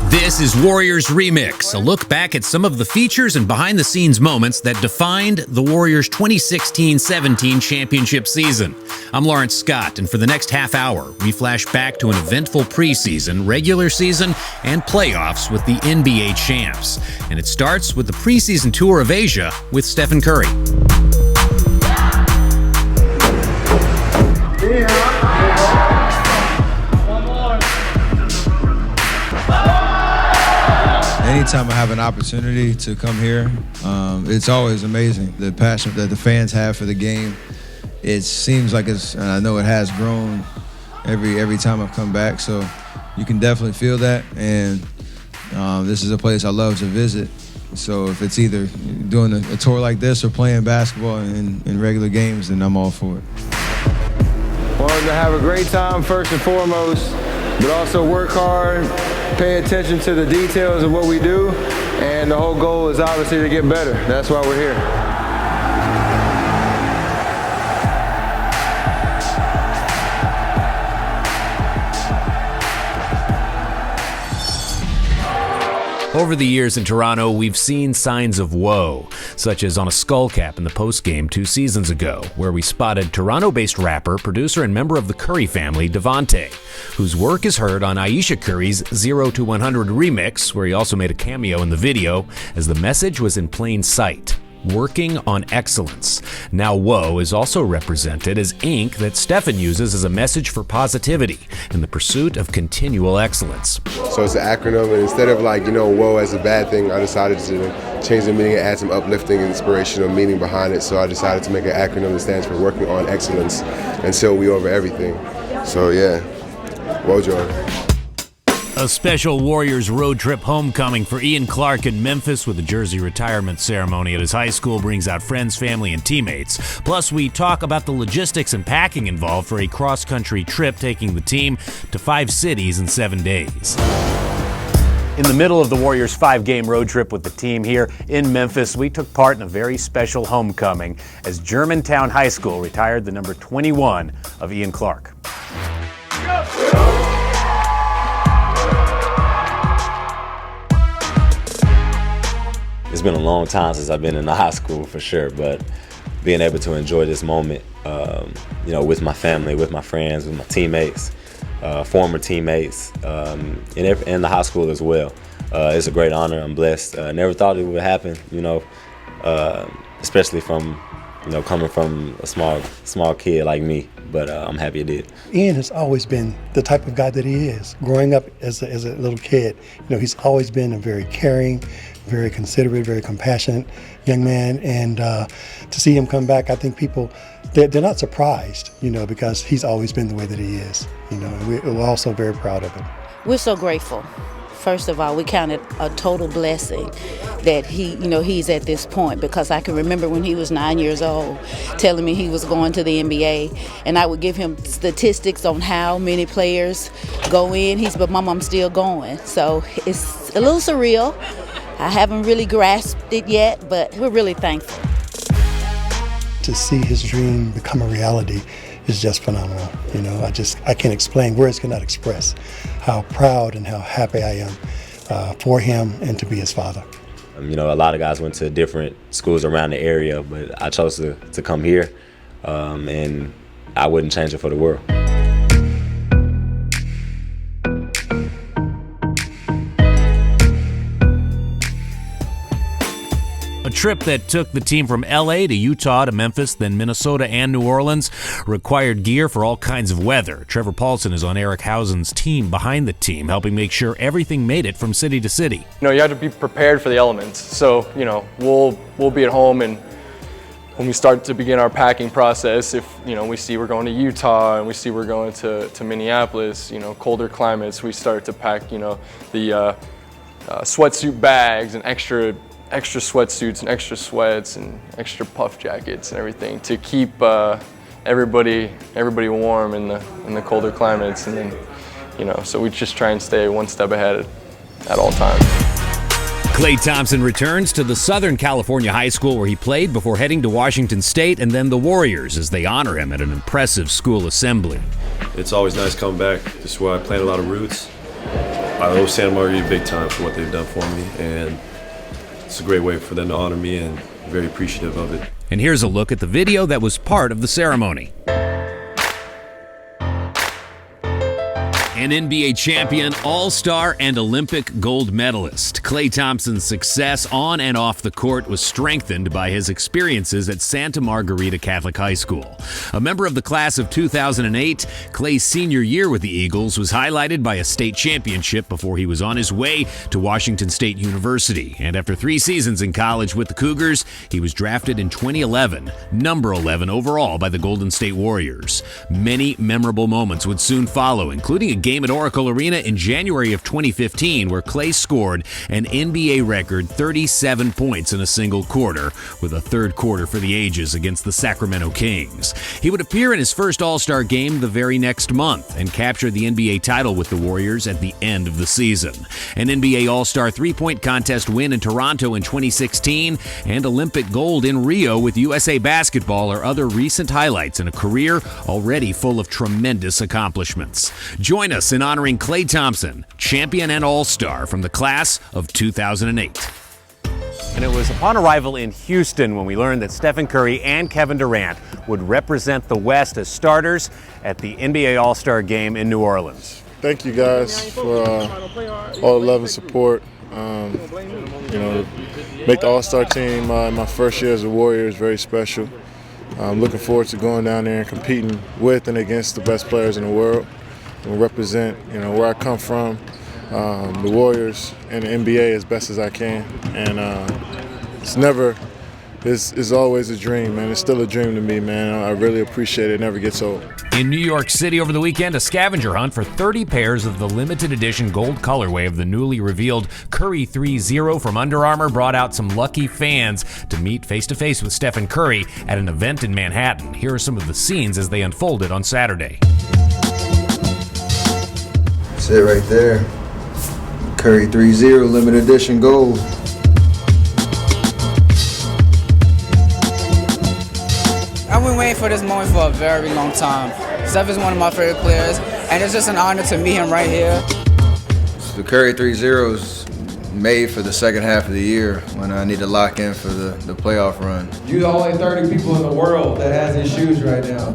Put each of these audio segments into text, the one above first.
This is Warriors Remix, a look back at some of the features and behind-the-scenes moments that defined the Warriors' 2016-17 championship season. I'm Lawrence Scott, and for the next half hour, we flash back to an eventful preseason, regular season, and playoffs with the NBA champs. And it starts with the preseason tour of Asia with Stephen Curry. Anytime I have an opportunity to come here, it's always amazing. The passion that the fans have for the game, it seems like and I know it has grown every time I've come back, so you can definitely feel that, and this is a place I love to visit. So if it's either doing a tour like this or playing basketball in regular games, then I'm all for it. Wanted to have a great time first and foremost, but also work hard, pay attention to the details of what we do, and the whole goal is obviously to get better. That's why we're here. Over the years in Toronto, we've seen signs of woe, such as on a skull cap in the postgame 2 seasons ago, where we spotted Toronto-based rapper, producer, and member of the Curry family, Devontae, whose work is heard on Ayesha Curry's 0 to 100 remix, where he also made a cameo in the video, as the message was in plain sight. Working on excellence. Now woe is also represented as ink that Stephen uses as a message for positivity in the pursuit of continual excellence. So it's an acronym, and instead of woe as a bad thing, I decided to change the meaning and add some uplifting and inspirational meaning behind it. So I decided to make an acronym that stands for working on excellence, and so we over everything. So yeah, Wojo. A special Warriors road trip homecoming for Ian Clark in Memphis with a jersey retirement ceremony at his high school brings out friends, family, and teammates. Plus, we talk about the logistics and packing involved for a cross-country trip taking the team to 5 cities in 7 days. In the middle of the Warriors' 5-game road trip with the team here in Memphis, we took part in a very special homecoming as Germantown High School retired the number 21 of Ian Clark. It's been a long time since I've been in the high school for sure, but being able to enjoy this moment, with my family, with my friends, with my teammates, former teammates, and the high school as well. It's a great honor. I'm blessed. Never thought it would happen, especially from, coming from a small kid like me, but I'm happy it did. Ian has always been the type of guy that he is. Growing up as a little kid, he's always been a very caring, very considerate, very compassionate young man, and to see him come back, I think people, they're not surprised, because he's always been the way that he is, and we're also very proud of him. We're so grateful. First of all, we count it a total blessing that he's at this point, because I can remember when he was 9 years old telling me he was going to the NBA, and I would give him statistics on how many players go in. He said, "But Mom, I'm still going." So it's a little surreal. I haven't really grasped it yet, but we're really thankful. To see his dream become a reality is just phenomenal. I can't explain, words cannot express how proud and how happy I am for him and to be his father. A lot of guys went to different schools around the area, but I chose to come here, and I wouldn't change it for the world. A trip that took the team from LA to Utah to Memphis, then Minnesota and New Orleans, required gear for all kinds of weather. Trevor Paulson is on Eric Hausen's team behind the team, helping make sure everything made it from city to city. You have to be prepared for the elements. So, we'll be at home, and when we start to begin our packing process, if, we see we're going to Utah and we see we're going to Minneapolis, colder climates, we start to pack, the sweatsuit bags and extra sweatsuits and extra sweats and extra puff jackets and everything to keep everybody warm in the colder climates, and then so we just try and stay one step ahead at all times. Klay Thompson returns to the Southern California high school where he played before heading to Washington State and then the Warriors as they honor him at an impressive school assembly. It's always nice coming back. This is where I plant a lot of roots. I owe Santa Margarita big time for what they've done for me, and it's a great way for them to honor me, and I'm very appreciative of it. And here's a look at the video that was part of the ceremony. An NBA champion, all-star, and Olympic gold medalist, Klay Thompson's success on and off the court was strengthened by his experiences at Santa Margarita Catholic High School. A member of the class of 2008, Klay's senior year with the Eagles was highlighted by a state championship before he was on his way to Washington State University. And after 3 seasons in college with the Cougars, he was drafted in 2011, number 11 overall by the Golden State Warriors. Many memorable moments would soon follow, including a game at Oracle Arena in January of 2015 where Klay scored an NBA record 37 points in a single quarter, with a third quarter for the ages against the Sacramento Kings. He would appear in his first All-Star game the very next month and capture the NBA title with the Warriors at the end of the season. An NBA All-Star three-point contest win in Toronto in 2016 and Olympic gold in Rio with USA Basketball are other recent highlights in a career already full of tremendous accomplishments. Join us in honoring Klay Thompson, champion and all-star from the class of 2008. And it was upon arrival in Houston when we learned that Stephen Curry and Kevin Durant would represent the West as starters at the NBA All-Star Game in New Orleans. Thank you guys for all the love and support. Make the All-Star team my first year as a Warrior is very special. I'm looking forward to going down there and competing with and against the best players in the world. And represent, where I come from, the Warriors and the NBA as best as I can. And it's always a dream, man. It's still a dream to me, man. I really appreciate it. It never gets old. In New York City over the weekend, a scavenger hunt for 30 pairs of the limited edition gold colorway of the newly revealed Curry 3-0 from Under Armour brought out some lucky fans to meet face-to-face with Stephen Curry at an event in Manhattan. Here are some of the scenes as they unfolded on Saturday. That's it right there. Curry 3-0 limited edition gold. I've been waiting for this moment for a very long time. Steph is one of my favorite players, and it's just an honor to meet him right here. The Curry 3-0 is made for the second half of the year when I need to lock in for the playoff run. You're the only 30 people in the world that has his shoes right now.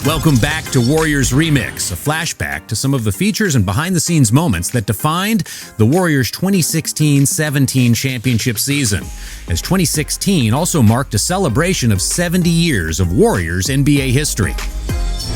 Welcome back to Warriors Remix, a flashback to some of the features and behind-the-scenes moments that defined the Warriors' 2016-17 championship season, as 2016 also marked a celebration of 70 years of Warriors NBA history.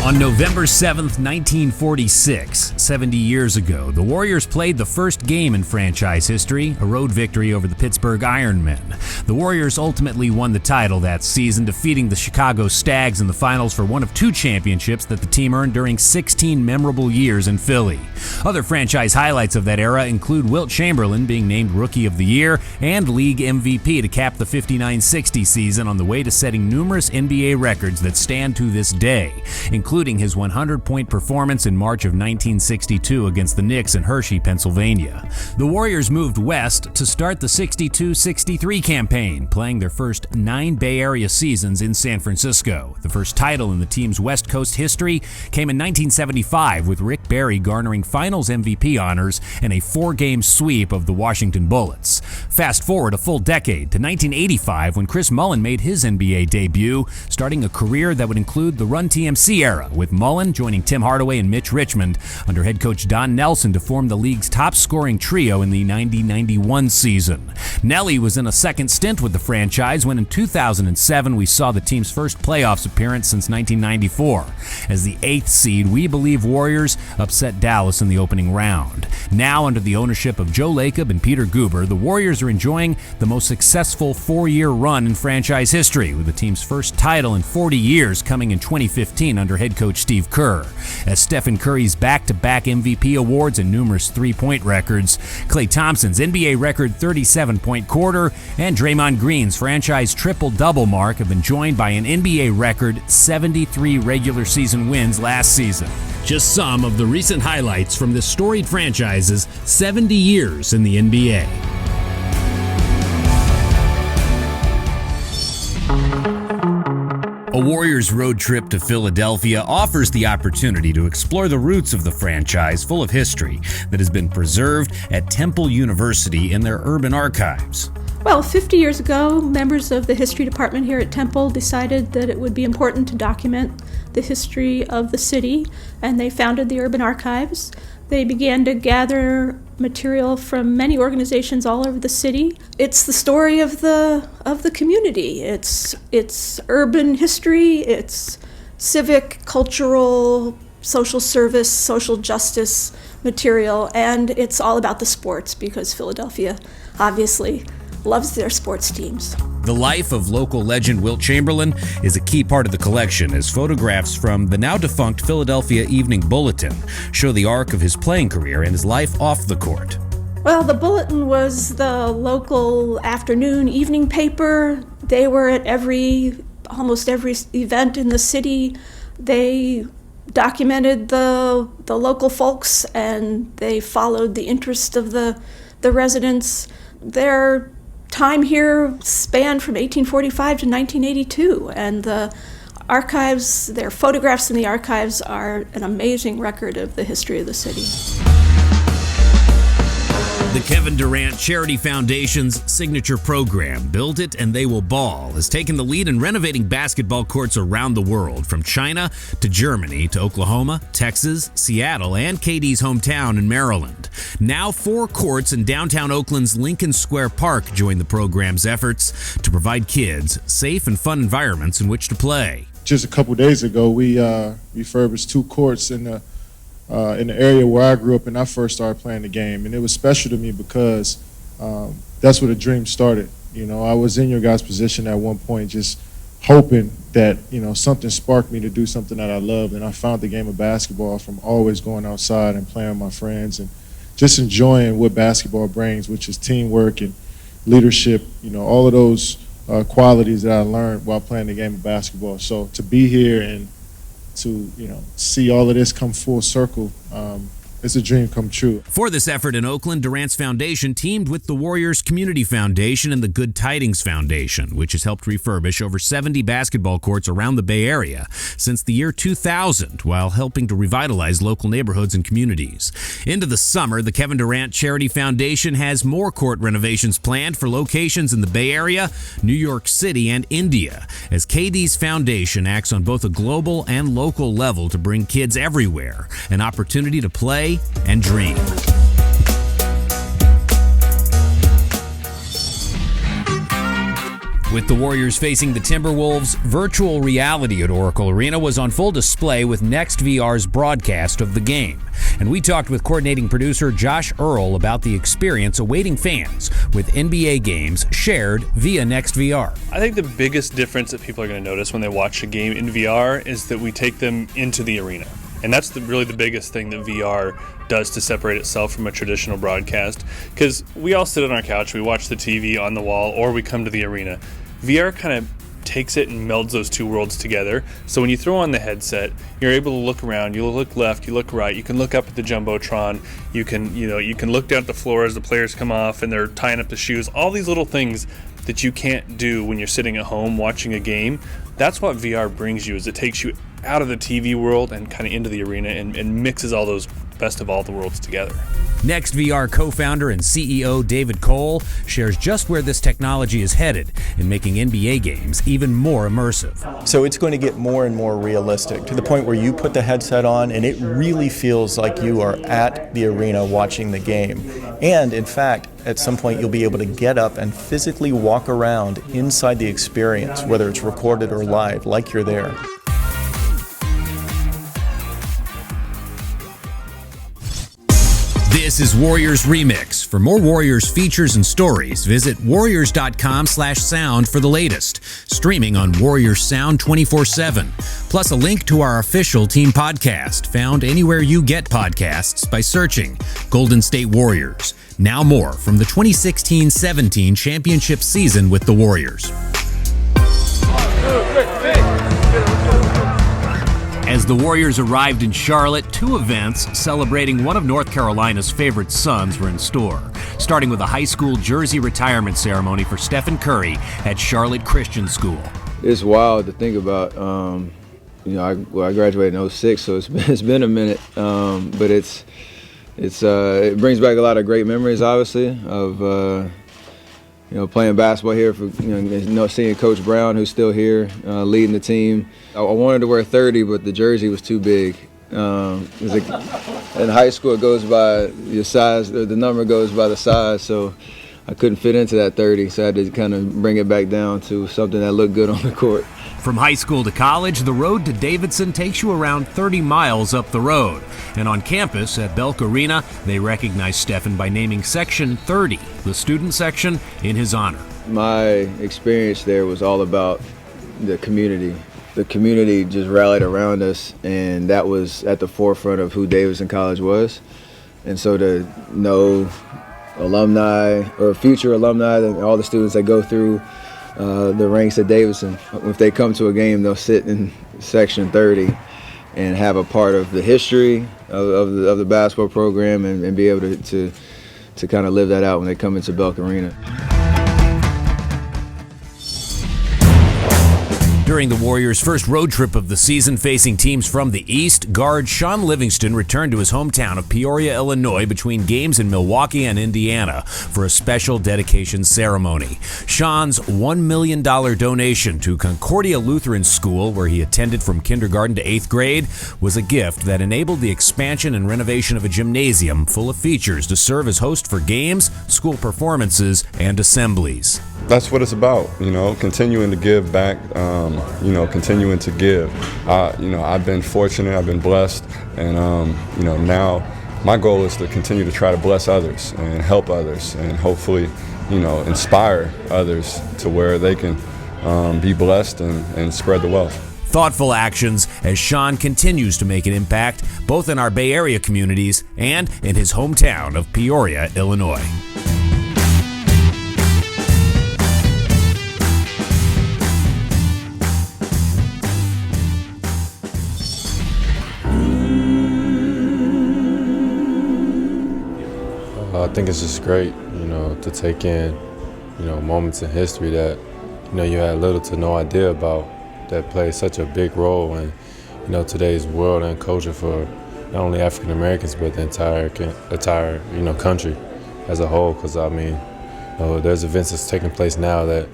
On November 7th, 1946, 70 years ago, the Warriors played the first game in franchise history, a road victory over the Pittsburgh Ironmen. The Warriors ultimately won the title that season, defeating the Chicago Stags in the finals for one of 2 championships that the team earned during 16 memorable years in Philly. Other franchise highlights of that era include Wilt Chamberlain being named Rookie of the Year and League MVP to cap the 59-60 season on the way to setting numerous NBA records that stand to this day, including his 100-point performance in March of 1962 against the Knicks in Hershey, Pennsylvania. The Warriors moved west to start the 62-63 campaign, playing their first 9 Bay Area seasons in San Francisco. The first title in the team's West Coast history came in 1975, with Rick Barry garnering Finals MVP honors and a 4-game sweep of the Washington Bullets. Fast forward a full decade to 1985, when Chris Mullin made his NBA debut, starting a career that would include the Run TMC era, with Mullin joining Tim Hardaway and Mitch Richmond under head coach Don Nelson to form the league's top-scoring trio in the 90-91 season. Nelly was in a second stint with the franchise when in 2007 we saw the team's first playoffs appearance since 1994. As the 8th seed, we believe Warriors upset Dallas in the opening round. Now, under the ownership of Joe Lacob and Peter Guber, the Warriors Stars are enjoying the most successful 4-year run in franchise history, with the team's first title in 40 years coming in 2015 under head coach Steve Kerr. As Stephen Curry's back-to-back MVP awards and numerous three-point records, Klay Thompson's NBA record 37-point quarter, and Draymond Green's franchise triple-double mark have been joined by an NBA record 73 regular season wins last season. Just some of the recent highlights from this storied franchise's 70 years in the NBA. A Warriors road trip to Philadelphia offers the opportunity to explore the roots of the franchise full of history that has been preserved at Temple University in their urban archives. Well, 50 years ago, members of the history department here at Temple decided that it would be important to document the history of the city, and they founded the Urban Archives. They began to gather material from many organizations all over the city. It's the story of the community. It's urban history, it's civic, cultural, social service, social justice material, and it's all about the sports because Philadelphia obviously loves their sports teams. The life of local legend Wilt Chamberlain is a key part of the collection, as photographs from the now-defunct Philadelphia Evening Bulletin show the arc of his playing career and his life off the court. Well, the Bulletin was the local afternoon evening paper. They were at almost every event in the city. They documented the local folks, and they followed the interest of the residents. Their time here spanned from 1845 to 1982, and the archives, their photographs in the archives, are an amazing record of the history of the city. The Kevin Durant Charity Foundation's signature program, Build It and They Will Ball, has taken the lead in renovating basketball courts around the world, from China to Germany to Oklahoma, Texas, Seattle, and KD's hometown in Maryland. Now 4 courts in downtown Oakland's Lincoln Square Park join the program's efforts to provide kids safe and fun environments in which to play. Just a couple days ago, we refurbished 2 courts in the area where I grew up and I first started playing the game. And it was special to me because that's where the dream started. You know, I was in your guys' position at one point just hoping that, you know, something sparked me to do something that I loved. And I found the game of basketball from always going outside and playing with my friends and just enjoying what basketball brings, which is teamwork and leadership, you know, all of those qualities that I learned while playing the game of basketball. So to be here and to, you know, see all of this come full circle, it's a dream come true. For this effort in Oakland, Durant's foundation teamed with the Warriors Community Foundation and the Good Tidings Foundation, which has helped refurbish over 70 basketball courts around the Bay Area since the year 2000, while helping to revitalize local neighborhoods and communities. Into the summer, the Kevin Durant Charity Foundation has more court renovations planned for locations in the Bay Area, New York City, and India, as KD's foundation acts on both a global and local level to bring kids everywhere an opportunity to play and dream. With the Warriors facing the Timberwolves, virtual reality at Oracle Arena was on full display with NextVR's broadcast of the game. And we talked with coordinating producer Josh Earl about the experience awaiting fans with NBA games shared via NextVR. I think the biggest difference that people are going to notice when they watch a game in VR is that we take them into the arena. And that's really the biggest thing that VR does to separate itself from a traditional broadcast. Because we all sit on our couch, we watch the TV on the wall, or we come to the arena. VR kind of takes it and melds those two worlds together. So when you throw on the headset, you're able to look around, you look left, you look right, you can look up at the Jumbotron, you can look down at the floor as the players come off and they're tying up the shoes. All these little things that you can't do when you're sitting at home watching a game. That's what VR brings you, is it takes you out of the TV world and kind of into the arena and mixes all those best of all the worlds together. NextVR co-founder and CEO David Cole shares just where this technology is headed in making NBA games even more immersive. So it's going to get more and more realistic to the point where you put the headset on and it really feels like you are at the arena watching the game. And in fact, at some point you'll be able to get up and physically walk around inside the experience, whether it's recorded or live, like you're there. This This is Warriors Remix. For more Warriors features and stories, visit warriors.com/sound for the latest. Streaming on Warriors Sound 24/7. Plus a link to our official team podcast, found anywhere you get podcasts by searching Golden State Warriors. Now more from the 2016-17 championship season with the Warriors. As the Warriors arrived in Charlotte, two events celebrating one of North Carolina's favorite sons were in store, starting with a high school jersey retirement ceremony for Stephen Curry at Charlotte Christian School. It's wild to think about. I graduated in 06, so it's been a minute, but it brings back a lot of great memories, obviously, of playing basketball here, seeing Coach Brown, who's still here, leading the team. I wanted to wear 30, but the jersey was too big. In high school, it goes by your size, or the number goes by the size, so I couldn't fit into that 30, so I had to kind of bring it back down to something that looked good on the court. From high school to college, the road to Davidson takes you around 30 miles up the road. And on campus at Belk Arena, they recognize Stephen by naming Section 30, the student section, in his honor. My experience there was all about the community. The community just rallied around us, and that was at the forefront of who Davidson College was. And so to know alumni or future alumni, and all the students that go through the ranks at Davidson, if they come to a game, they'll sit in Section 30 and have a part of the history of the basketball program and be able to kind of live that out when they come into Belk Arena. During the Warriors' first road trip of the season facing teams from the East, guard Sean Livingston returned to his hometown of Peoria, Illinois between games in Milwaukee and Indiana for a special dedication ceremony. Sean's $1 million donation to Concordia Lutheran School, where he attended from kindergarten to 8th grade, was a gift that enabled the expansion and renovation of a gymnasium full of features to serve as host for games, school performances, and assemblies. That's what it's about, continuing to give back, continuing to give. I've been fortunate, I've been blessed, and, now my goal is to continue to try to bless others and help others and hopefully, inspire others to where they can be blessed and spread the wealth. Thoughtful actions as Sean continues to make an impact both in our Bay Area communities and in his hometown of Peoria, Illinois. I think it's just great, to take in, moments in history that, you had little to no idea about that play such a big role in, today's world and culture for not only African Americans but the entire country as a whole. Because there's events that's taking place now that,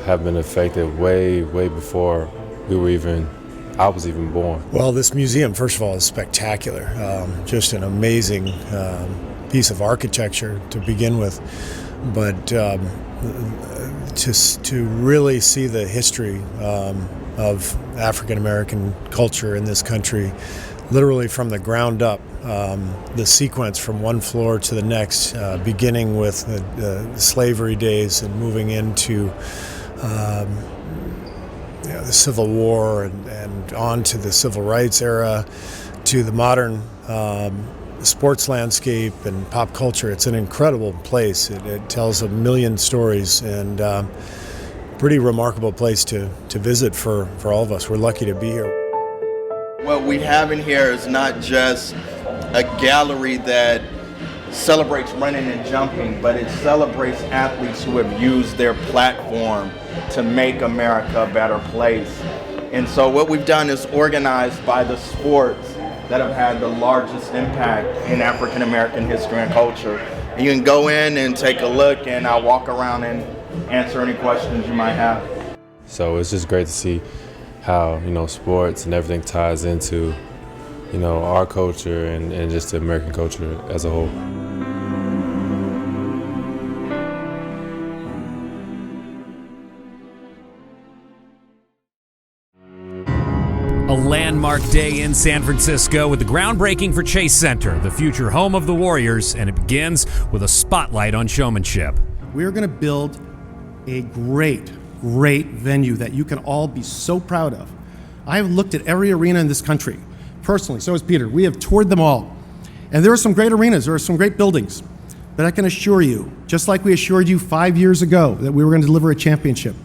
have been affected way before I was even born. Well, this museum, first of all, is spectacular. Just an amazing piece of architecture to begin with, but to really see the history of African American culture in this country, literally from the ground up, the sequence from one floor to the next, beginning with the slavery days and moving into the Civil War and on to the Civil Rights era, to the modern sports landscape and pop culture. It's an incredible place. It tells a million stories, and pretty remarkable place to visit for all of us. We're lucky to be here. What we have in here is not just a gallery that celebrates running and jumping, but it celebrates athletes who have used their platform to make America a better place. And so what we've done is organized by the sports that have had the largest impact in African American history and culture. And you can go in and take a look, and I'll walk around and answer any questions you might have. So it's just great to see how, sports and everything ties into, our culture and just the American culture as a whole. A landmark landmark day in San Francisco with the groundbreaking for Chase Center, the future home of the Warriors, and it begins with a spotlight on showmanship. We're going to build a great venue that you can all be so proud of. I have looked at every arena in this country, personally, so has Peter. We have toured them all. And there are some great arenas, there are some great buildings. But I can assure you, just like we assured you 5 years ago that we were going to deliver a championship,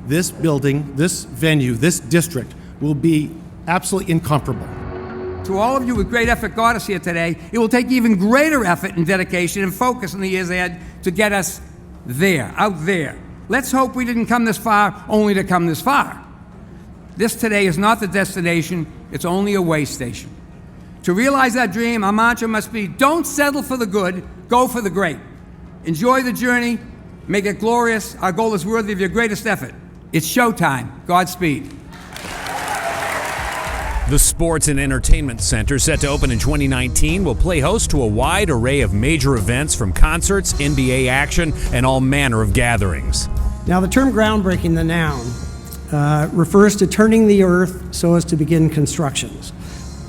this building, this venue, this district will be absolutely incomparable. To all of you with great effort got us here today, it will take even greater effort and dedication and focus in the years ahead to get us there, out there. Let's hope we didn't come this far only to come this far. This today is not the destination, it's only a way station. To realize that dream, our mantra must be, don't settle for the good, go for the great. Enjoy the journey, make it glorious. Our goal is worthy of your greatest effort. It's showtime. Godspeed. The Sports and Entertainment Center, set to open in 2019, will play host to a wide array of major events from concerts, NBA action, and all manner of gatherings. Now, the term groundbreaking, the noun, refers to turning the earth so as to begin constructions.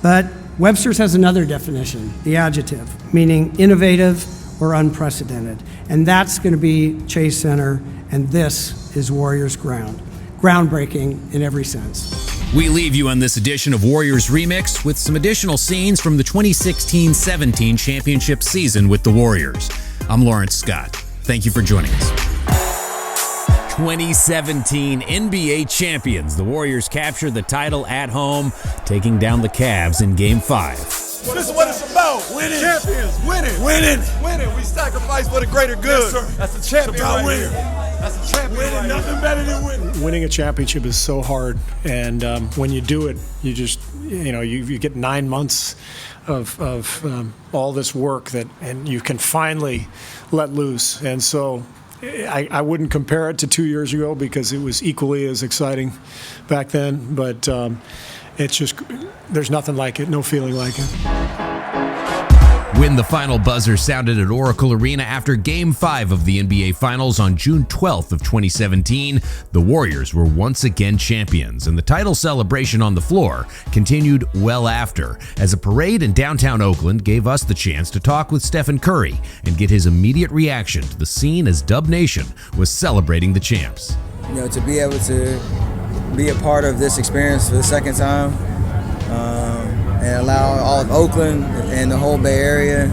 But Webster's has another definition, the adjective, meaning innovative or unprecedented. And that's going to be Chase Center, and this is Warriors ground. Groundbreaking in every sense. We leave you on this edition of Warriors Remix with some additional scenes from the 2016-17 championship season with the Warriors. I'm Lawrence Scott. Thank you for joining us. 2017 NBA champions. The Warriors capture the title at home, taking down the Cavs in Game 5. This is what it's about. Winning. Champions. Winning. We sacrifice for the greater good. Yes, sir. That's the champion right winning. Here. That's the champion winning. Right nothing here. Better than winning. Winning a championship is so hard, and when you do it, you just, you get 9 months of all this work and you can finally let loose. And so I wouldn't compare it to 2 years ago because it was equally as exciting back then, but it's just, there's nothing like it, no feeling like it. When the final buzzer sounded at Oracle Arena after Game 5 of the NBA Finals on June 12th of 2017, the Warriors were once again champions, and the title celebration on the floor continued well after, as a parade in downtown Oakland gave us the chance to talk with Stephen Curry and get his immediate reaction to the scene as Dub Nation was celebrating the champs. To be able to be a part of this experience for the second time, and allow all of Oakland and the whole Bay Area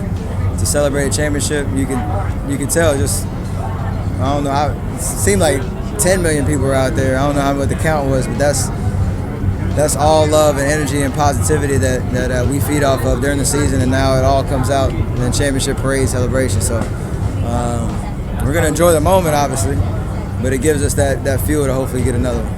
to celebrate a championship. You can tell, just, I don't know, it seemed like 10 million people were out there. I don't know what the count was, but that's all love and energy and positivity that we feed off of during the season, and now it all comes out in the championship parade celebration. So we're going to enjoy the moment, obviously, but it gives us that fuel to hopefully get another one.